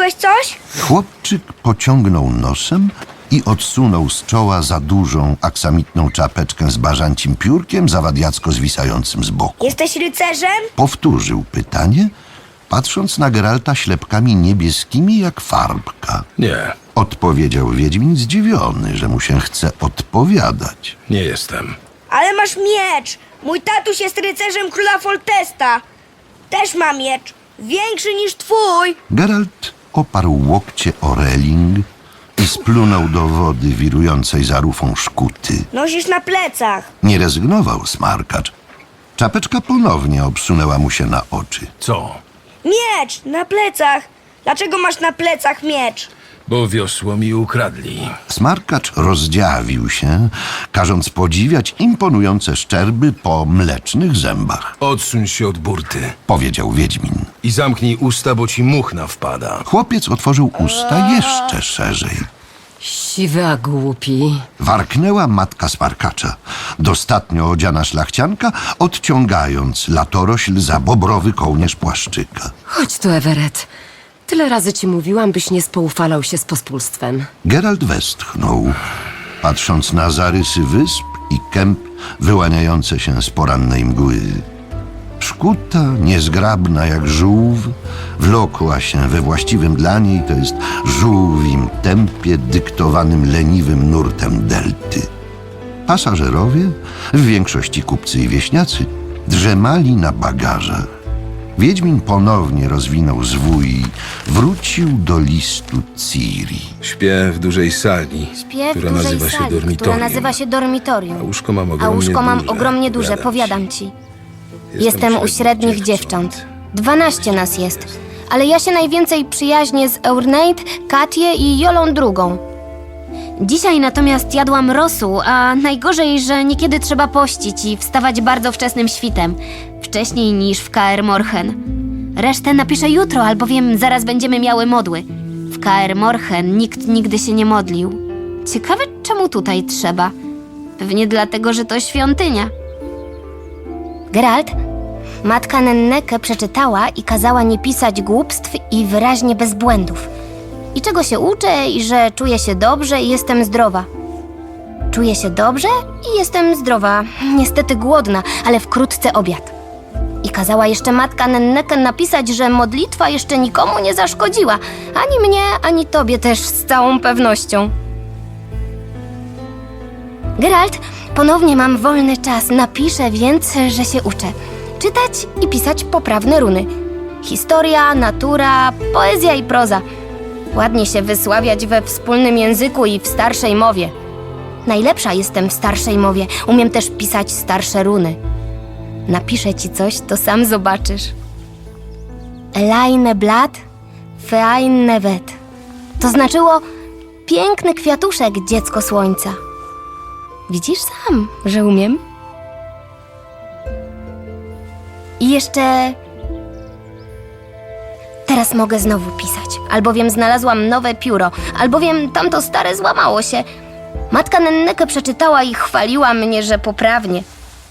Mówiłeś coś? Chłopczyk pociągnął nosem i odsunął z czoła za dużą, aksamitną czapeczkę z bażancim piórkiem zawadiacko zwisającym z boku. Jesteś rycerzem? Powtórzył pytanie, patrząc na Geralta ślepkami niebieskimi jak farbka. Nie, Odpowiedział Wiedźmin zdziwiony, że mu się chce odpowiadać. nie jestem. Ale masz miecz. Mój tatuś jest rycerzem króla Foltesta. Też ma miecz. Większy niż twój. Geralt oparł łokcie o reling i splunął do wody wirującej za rufą szkuty. Nosisz na plecach. Nie rezygnował smarkacz. Czapeczka ponownie obsunęła mu się na oczy. Co? Miecz na plecach. Dlaczego masz na plecach miecz? Bo wiosło mi ukradli. Smarkacz rozdziawił się, każąc podziwiać imponujące szczerby po mlecznych zębach. Odsuń się od burty Powiedział Wiedźmin. i zamknij usta, bo ci muchna wpada. Chłopiec otworzył usta jeszcze szerzej. Siwy, a głupi. Warknęła matka smarkacza, dostatnio odziana szlachcianka, odciągając latorośl za bobrowy kołnierz płaszczyka. Chodź tu, Everett. Tyle razy ci mówiłam, byś nie spoufalał się z pospólstwem. Geralt westchnął, patrząc na zarysy wysp i kęp wyłaniające się z porannej mgły. Szkuta, niezgrabna jak żółw, wlokła się we właściwym dla niej, to jest żółwim tempie dyktowanym leniwym nurtem delty. Pasażerowie, w większości kupcy i wieśniacy, drzemali na bagażach. Wiedźmin ponownie rozwinął zwój i wrócił do listu Ciri. Śpię w dużej sali, Śpię w która dużej nazywa się sali, dormitorium. która nazywa się dormitorium. A łóżko mam A ogromnie łóżko mam duże, ogromnie duże, powiadam ci. Jestem u średnich dziewcząt. 12 nas jest. Ale ja się najwięcej przyjaźnię z Eurnate, Katię i Jolą drugą. Dzisiaj natomiast jadłam rosół, a najgorzej, że niekiedy trzeba pościć i wstawać bardzo wczesnym świtem. Wcześniej niż w Kaer Morhen. Resztę napiszę jutro, albowiem zaraz będziemy miały modły. W Kaer Morhen nikt nigdy się nie modlił. Ciekawe, czemu tutaj trzeba. Pewnie dlatego, że to świątynia. Geralt, matka Nenneke przeczytała i kazała nie pisać głupstw i wyraźnie bez błędów. I czego się uczę i że czuję się dobrze i jestem zdrowa. Czuję się dobrze i jestem zdrowa. Niestety głodna, ale wkrótce obiad. I kazała jeszcze matka Nenneke napisać, że modlitwa jeszcze nikomu nie zaszkodziła. Ani mnie, ani tobie też z całą pewnością. Geralt, ponownie mam wolny czas. Napiszę więc, że się uczę. Czytać i pisać poprawne runy. Historia, natura, poezja i proza. Ładnie się wysławiać we wspólnym języku i w starszej mowie. Najlepsza jestem w starszej mowie. Umiem też pisać starsze runy. Napiszę ci coś, to sam zobaczysz. Elaine Blad, Feaine Wet. To znaczyło piękny kwiatuszek, dziecko słońca. Widzisz sam, że umiem? I jeszcze... Teraz mogę znowu pisać, albowiem znalazłam nowe pióro, albowiem tamto stare złamało się. Matka Nenneke przeczytała i chwaliła mnie, że poprawnie.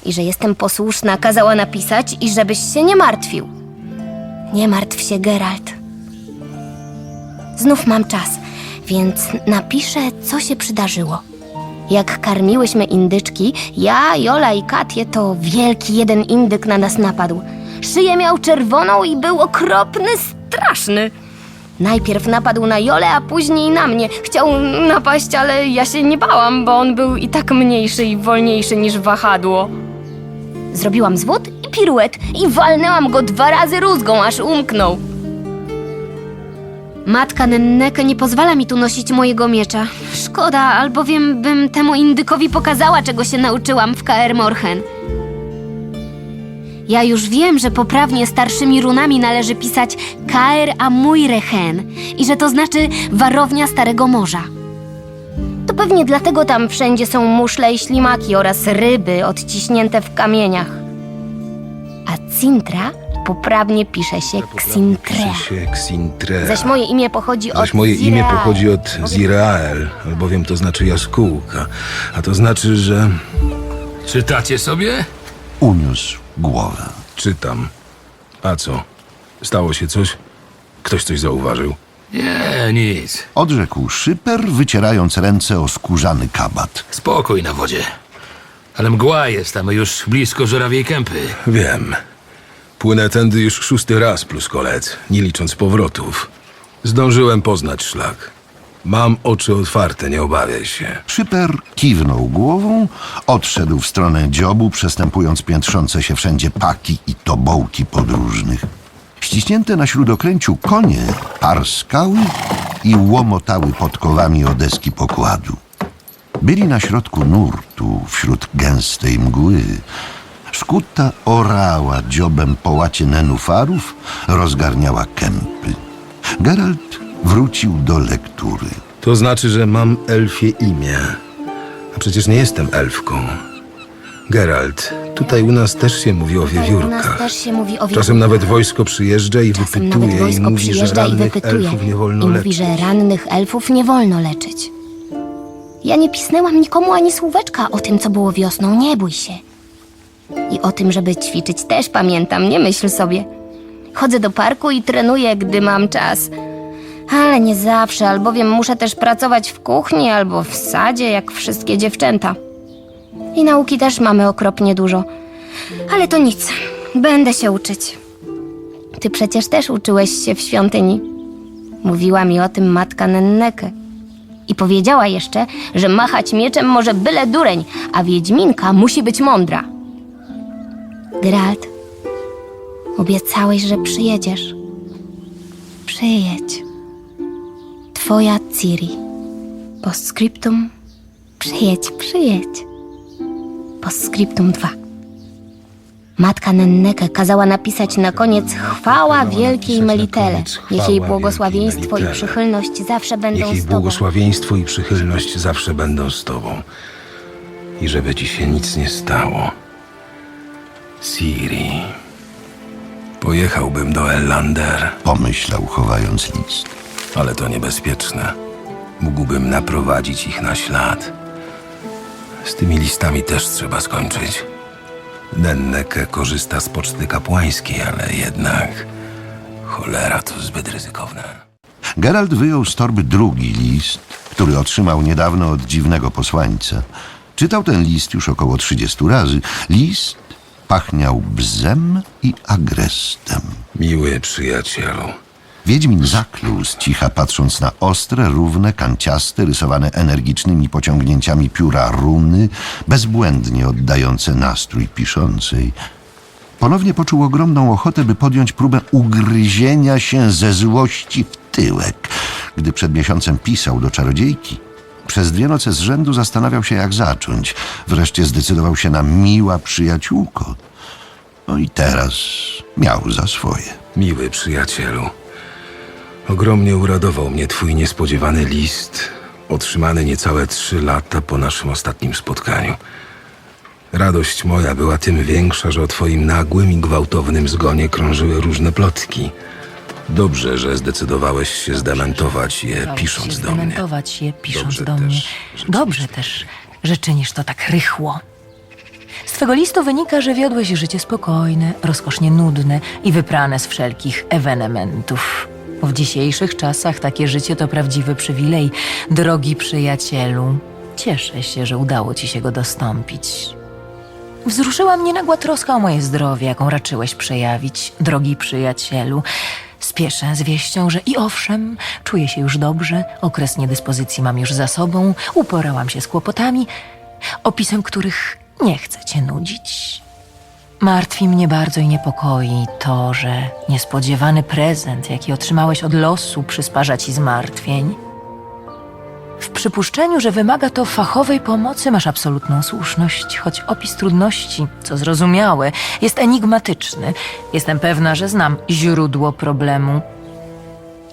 I że jestem posłuszna, kazała napisać i żebyś się nie martwił. Nie martw się, Geralt. Znów mam czas, więc napiszę, co się przydarzyło. Jak karmiłyśmy indyczki, ja, Jola i Katię, to wielki jeden indyk na nas napadł. Szyję miał czerwoną i był okropny, straszny. Najpierw napadł na Jolę, a później na mnie. Chciał napaść, ale ja się nie bałam, bo on był i tak mniejszy i wolniejszy niż wahadło. Zrobiłam zwód i piruet i walnęłam go 2 razy rózgą, aż umknął. Matka Nenneke nie pozwala mi tu nosić mojego miecza. Szkoda, albowiem bym temu indykowi pokazała, czego się nauczyłam w Kaer Morhen. Ja już wiem, że poprawnie starszymi runami należy pisać Kaer Amuirehen i że to znaczy warownia Starego Morza. To pewnie dlatego tam wszędzie są muszle i ślimaki oraz ryby odciśnięte w kamieniach. A Cintra poprawnie pisze się Xintrea. Xintrea. Zaś moje imię pochodzi od Zaś moje imię Zirael. pochodzi od Zirael, albowiem to znaczy jaskółka. A to znaczy, że... Czytacie sobie? Uniósł głowę. Czytam. A co? Stało się coś? Ktoś coś zauważył? Nie, nic. Odrzekł szyper, wycierając ręce o skórzany kabat. Spokój na wodzie. Ale mgła jest, a my już blisko żurawiej kępy. Wiem. Płynę tędy już 6. raz plus kolec, nie licząc powrotów. Zdążyłem poznać szlak. Mam oczy otwarte, nie obawiaj się. Szyper kiwnął głową, odszedł w stronę dziobu, przestępując piętrzące się wszędzie paki i tobołki podróżnych. Ściśnięte na śródokręciu konie parskały i łomotały podkowami o deski pokładu. Byli na środku nurtu, wśród gęstej mgły. Szkuta orała dziobem po łacie nenufarów, rozgarniała kępy. Geralt wrócił do lektury. To znaczy, że mam elfie imię. A przecież nie jestem elfką. Geralt, tutaj u nas też się mówi o U nas wiewiórkach. też się mówi o wiewiórkach. Czasem nawet wojsko przyjeżdża i Czasem wypytuje nawet i wojsko mówi, że przyjeżdża i rannych wypytuje. elfów nie wolno I leczyć. mówi, że rannych elfów nie wolno leczyć. Ja nie pisnęłam nikomu ani słóweczka o tym, co było wiosną, nie bój się. I o tym, żeby ćwiczyć też pamiętam, nie myśl sobie. Chodzę do parku i trenuję, gdy mam czas. Ale nie zawsze, albowiem muszę też pracować w kuchni albo w sadzie, jak wszystkie dziewczęta. I nauki też mamy okropnie dużo. Ale to nic, będę się uczyć. Ty przecież też uczyłeś się w świątyni. Mówiła mi o tym matka Nenneke. I powiedziała jeszcze, że machać mieczem może byle dureń, a wiedźminka musi być mądra. Geralt, obiecałeś, że przyjedziesz. Przyjedź. Twoja Ciri. Postscriptum. Przyjedź. Postscriptum 2. Matka Nenneke kazała napisać na koniec chwała wielkiej Melitele. Niech jej błogosławieństwo i przychylność zawsze będą Niech jej z tobą. błogosławieństwo i przychylność zawsze będą z tobą. I żeby ci się nic nie stało. Ciri. Pojechałbym do Ellander, Pomyślał, chowając list. ale to niebezpieczne. Mógłbym naprowadzić ich na ślad. Z tymi listami też trzeba skończyć. Nenneke korzysta z poczty kapłańskiej, ale jednak... Cholera, to zbyt ryzykowne. Geralt wyjął z torby drugi list, który otrzymał niedawno od dziwnego posłańca. Czytał ten list już około 30 razy. List pachniał bzem i agrestem. Miły przyjacielu. Wiedźmin zaklął z cicha, patrząc na ostre, równe, kanciaste, rysowane energicznymi pociągnięciami pióra runy, bezbłędnie oddające nastrój piszącej. Ponownie poczuł ogromną ochotę, by podjąć próbę ugryzienia się ze złości w tyłek. Gdy przed miesiącem pisał do czarodziejki, przez 2 noce z rzędu zastanawiał się, jak zacząć. Wreszcie zdecydował się na miła przyjaciółko. No i teraz miał za swoje. Miły przyjacielu. Ogromnie uradował mnie twój niespodziewany list, otrzymany niecałe 3 lata po naszym ostatnim spotkaniu. Radość moja była tym większa, że o twoim nagłym i gwałtownym zgonie krążyły różne plotki. Dobrze, że zdecydowałeś się zdementować je, pisząc do mnie. Zdementować je, pisząc Dobrze do mnie. też, że Dobrze czynisz też, że czynisz to tak rychło. Z twego listu wynika, że wiodłeś życie spokojne, rozkosznie nudne i wyprane z wszelkich ewenementów. W dzisiejszych czasach takie życie to prawdziwy przywilej, drogi przyjacielu. Cieszę się, że udało ci się go dostąpić. Wzruszyła mnie nagła troska o moje zdrowie, jaką raczyłeś przejawić, drogi przyjacielu. Spieszę z wieścią, że i owszem, czuję się już dobrze, okres niedyspozycji mam już za sobą, uporałam się z kłopotami, opisem których nie chcę cię nudzić. Martwi mnie bardzo i niepokoi to, że niespodziewany prezent, jaki otrzymałeś od losu, przysparza ci zmartwień. W przypuszczeniu, że wymaga to fachowej pomocy, masz absolutną słuszność, choć opis trudności, co zrozumiałe, jest enigmatyczny. Jestem pewna, że znam źródło problemu.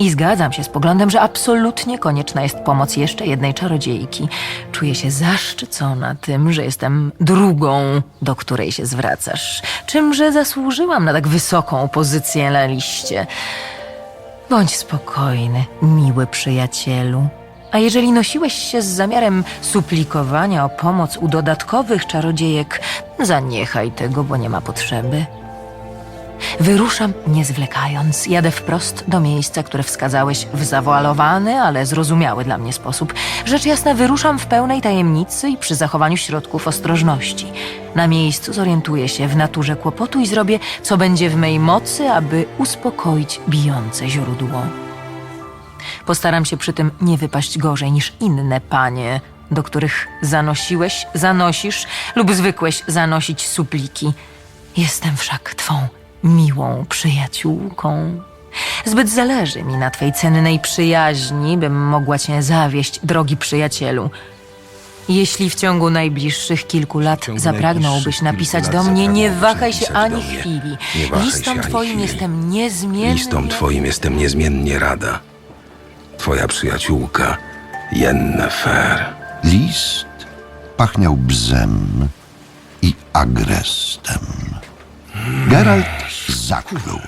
I zgadzam się z poglądem, że absolutnie konieczna jest pomoc jeszcze jednej czarodziejki. Czuję się zaszczycona tym, że jestem drugą, do której się zwracasz. Czymże zasłużyłam na tak wysoką pozycję na liście. Bądź spokojny, miły przyjacielu. A jeżeli nosiłeś się z zamiarem suplikowania o pomoc u dodatkowych czarodziejek, zaniechaj tego, bo nie ma potrzeby. Wyruszam nie zwlekając. Jadę wprost do miejsca, które wskazałeś w zawoalowany, ale zrozumiały dla mnie sposób. Rzecz jasna, wyruszam w pełnej tajemnicy i przy zachowaniu środków ostrożności. Na miejscu zorientuję się w naturze kłopotu i zrobię, co będzie w mej mocy, aby uspokoić bijące źródło. Postaram się przy tym nie wypaść gorzej niż inne panie, do których zanosisz lub zwykłeś zanosić supliki. Jestem wszak twą miłą przyjaciółką. Zbyt zależy mi na twej cennej przyjaźni, bym mogła cię zawieść, drogi przyjacielu. Jeśli w ciągu najbliższych kilku lat zapragnąłbyś napisać do mnie, nie wahaj się ani chwili. Listom twoim jestem niezmiennie... Listom twoim jestem niezmiennie rada. Twoja przyjaciółka, Yennefer. List pachniał bzem i agrestem. Geralt zaklął.